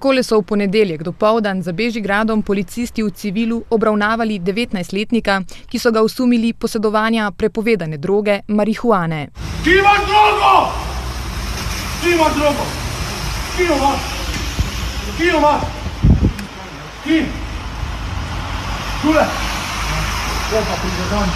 Takole so v ponedeljek dopoldan za Bežigradom policisti v civilu obravnavali 19-letnika, ki so ga osumili posedovanja prepovedane droge marihuane. Ki imaš drogo? Ki imaš drogo? Ki jo imaš? Ki jo imaš? Ki? Tule? Opa, pridržan.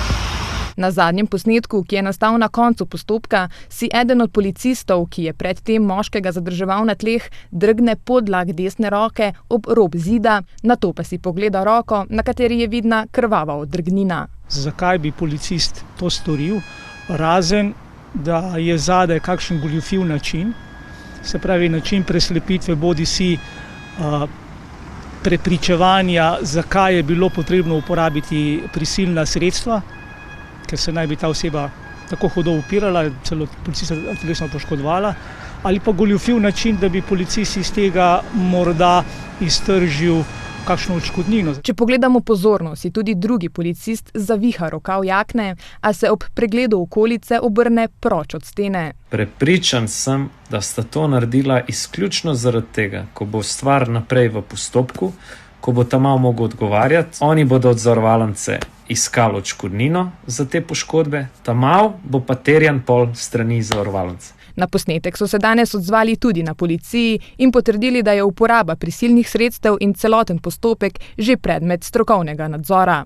Na zadnjem posnetku, ki je nastal na koncu postopka, si eden od policistov, ki je predtem moškega zadrževal na tleh, drgne podlak desne roke ob rob zida, nato pa si pogleda roko, na kateri je vidna krvava odrgnina. Zakaj bi policist to storil, razen da je zadaj kakšen goljufiv način, se pravi način preslepitve bodisi prepričevanja, zakaj je bilo potrebno uporabiti prisilna sredstva, ker se naj bi ta oseba tako hudo upirala, celo policista telesno poškodovala, ali pa goljufiv način, da bi policist iz tega morda iztržil kakšno odškodnino. Če pogledamo pozorno, si tudi drugi policist zaviha rokav jakne, a se ob pregledu okolice obrne proč od stene. Prepričan sem, da sta to naredila izključno zaradi tega, ko bo stvar naprej v postopku, ko bo ta mal mogel odgovarjati, oni bodo od zavarovalnice iskali odškodnino za te poškodbe, ta mal bo pa terjan pol strani zavarovalnice. Na posnetek so se danes odzvali tudi na policiji in potrdili, da je uporaba prisilnih sredstev in celoten postopek že predmet strokovnega nadzora.